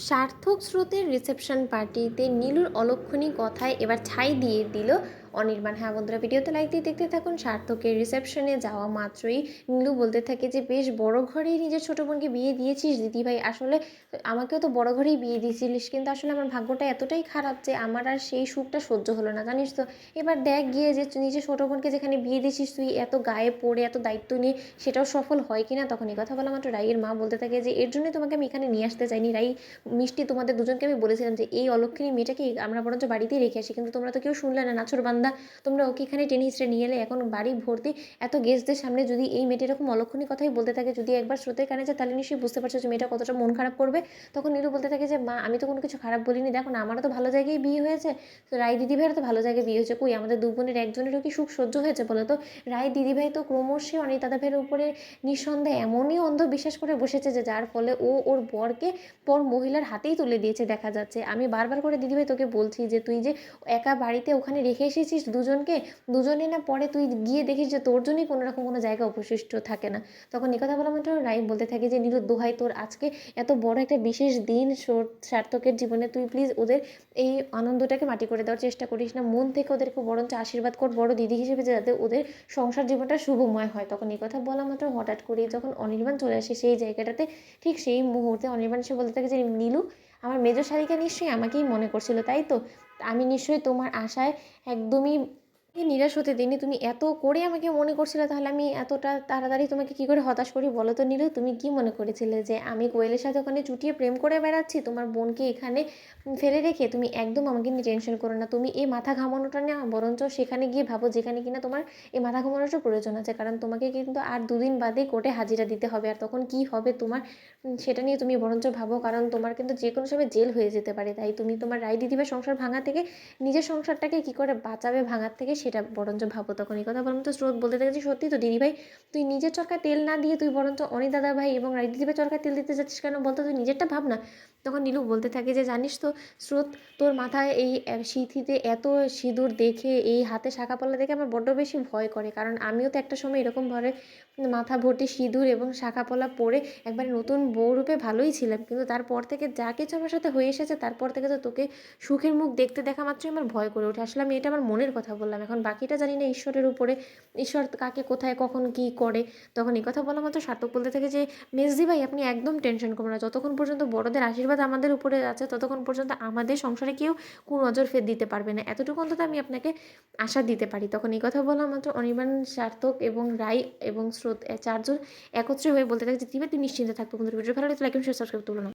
সার্থক স্রোতের রিসেপশন পার্টিতে নীলুর অলক্ষণী কথায় এবার ছাই দিয়ে দিল অনির্বাণ। হ্যাঁ বন্ধুরা, ভিডিওতে লাইক দিয়ে দেখতে থাকুন। সার্থকের রিসেপশনে যাওয়া মাত্রই নীলু বলতে থাকে যে বেশ বড় ঘরেই নিজের ছোটো বোনকে বিয়ে দিয়েছিস দিদিভাই, আসলে আমাকেও তো বড় ঘরেই বিয়ে দিয়েছিলিস, কিন্তু আসলে আমার ভাগ্যটা এতটাই খারাপ যে আমার আর সেই সুখটা সহ্য হলো না, জানিস তো। এবার দেখ গিয়ে যে নিজের ছোটো বোনকে যেখানে বিয়ে দিয়েছিস তুই এত গায়ে পড়ে এত দায়িত্ব নিয়ে, সেটাও সফল হয় কিনা। তখন এই কথা বলা মাত্র রাইয়ের মা বলতে থাকে যে এর জন্যই তোমাকে আমি এখানে নিয়ে আসতে চাইনি রাই। মিষ্টি, তোমাদের দুজনকে আমি বলেছিলাম যে এই অলক্ষিণী মেয়েটাকে আমরা বরঞ্চ বাড়িতেই রেখে আসি, কিন্তু তোমরা তো কেউ শুনলে না, নাছর বান্দা। তোমরা ওকে এখানে টেনে হিঁচড়ে নিয়ে এলে, এখন বাড়ি ভর্তি এত গেস্টদের সামনে যদি এই মেয়েটি এরকম অলক্ষণী কথাই বলতে থাকে, যদি একবার স্রোতের কানে যায় তাহলে নিশ্চয়ই বুঝতে পারছো যে মেয়েটা কতটা মন খারাপ করবে। তখন নীলু বলতে থাকে যে মা, আমি তো কোনো কিছু খারাপ বলিনি, দেখো না আমারও তো ভালো জায়গায় বিয়ে হয়েছে, তো রায় দিদিভাইয়েরও তো ভালো জায়গায় বিয়ে হয়েছে, কই আমাদের দু বোনের একজনেরও কি সুখ সহ্য হয়েছে বলো তো। রায় দিদিভাই তো ক্রমশই অনেক দাদা ভাইয়ের উপরে নিঃসন্দেহে এমনই অন্ধবিশ্বাস করে বসেছে যে যার ফলে ও ওর বরকে পর মহিলার হাতেই তুলে দিয়েছে দেখা যাচ্ছে। আমি বারবার করে দিদিভাই তোকে বলছি যে তুই যে একা বাড়িতে ওখানে রেখে এসেছিস দুজনকে, দুজনে না পরে তুই গিয়ে দেখিস যে তোর জন্যই কোনো রকম কোনো জায়গা অবশিষ্ট থাকে না। তখন কথা বলা মাত্র রাই বলতে থাকে যে নীলু, দোহাই তোর, আজকে এত বড় একটা বিশেষ দিন সার্থকের জীবনে, তুই প্লিজ ওদের এই আনন্দটাকে মাটি করে দেওয়ার চেষ্টা করিস না, মন থেকে ওদেরকে বরঞ্চ আশীর্বাদ কর বড় দিদি হিসেবে, যাতে ওদের সংসার জীবনটা শুভময় হয়। তখন কথা বলা মাত্র হঠাৎ করেই যখন অনির্বাণ চলে আসে সেই জায়গাটাতে, ঠিক সেই মুহূর্তে অনির্বাণ এসে বলতে থাকে যে নীলু, আমার মেজো শালিকা নিশ্চয়ই আমাকেই মনে করছিল, তাই তো। আমি নিশ্চয়ই তোমার আশায় একদমই নিরাশ হতে দিইনি, তুমি এত করে আমাকে মনে করছিলে, তাহলে আমি এতটা তাড়াতাড়ি তোমাকে কি করে হতাশ করি বলো তো নীলু। তুমি কি মনে করেছিলে যে আমি কোয়েলের সাথে ওখানে চুটিয়ে প্রেম করে বেড়াচ্ছি তোমার বোনকে এখানে ফেলে রেখে? তুমি একদম আমাকে নিয়ে টেনশন করো না, তুমি এই মাথা ঘামানোটা না বরঞ্চ সেখানে গিয়ে ভাবো যেখানে কিনা তোমার এই মাথা ঘামানোটার প্রয়োজন আছে, কারণ তোমাকে কিন্তু আর দুদিন বাদে কোর্টে হাজিরা দিতে হবে, আর তখন কি হবে তোমার সেটা নিয়ে তুমি বরঞ্চ ভাবো, কারণ তোমার কিন্তু যে কোনো সময় জেল হয়ে যেতে পারে। তাই তুমি তোমার রায় দিদিভাই সংসার ভাঙা থেকে নিজের সংসারটাকে কি করে বাঁচাবে ভাঙার থেকে সেটা বরঞ্চ ভাবো। তখন এই কথা বললাম তো স্রোত বলতে থাকে যে সত্যি তো দিদিভাই, তুই নিজের চরকায় তেল না দিয়ে তুই বরঞ্চ অনি দাদা ভাই এবং রাই দিদিভাই চরকায় তেল দিতে যাচ্ছিস কেন বলতো, তুই নিজেরটা ভাব না। তখন নীলু বলতে থাকে যে জানিস তো স্রোত, তোর মাথায় এই সিঁথিতে এত সিঁদুর দেখে, এই হাতে শাঁখাপলা দেখে আমার বড্ড বেশি ভয় করে, কারণ আমিও তো একটা সময় এরকম ভাবে মাথা ভর্তি সিঁদুর এবং শাঁখাপলা পরে একবারে নতুন বউ রূপে ভালোই ছিলাম, কিন্তু তারপর থেকে যা কিছু আমার সাথে হয়ে এসেছে তারপর থেকে তো তোকে সুখের মুখ দেখতে দেখা মাত্রই আমার ভয় করে ওঠে। আসলে আমি এটা আমার মনের কথা বললাম, এখন বাকিটা জানি না ঈশ্বরের উপরে, ঈশ্বর কাকে কোথায় কখন কি করে। তখন এই কথা বলা মাত্র সার্থক বলতে থাকে যে মেজদি ভাই, আপনি একদম টেনশন করবেন না, যতক্ষণ পর্যন্ত বড়দের আশীর্বাদ আমাদের উপরে আছে ততক্ষণ পর্যন্ত আমাদের সংসারে কেউ নজর ফের দিতে পারবে না, এতটুকু অন্তত আমি আপনাকে আশা দিতে পারি। তখন এই কথা বলা মাত্র অনির্বাণ, সার্থক এবং রাই এবং স্রোত চারজন একত্রে হয়ে বলতে থাকে যে তুই নিশ্চিন্তে থাকতো। বন্ধুদের ভিডিও ভালো লাগলে লাইক এবং সাবস্ক্রাইব করতে ভুলো না।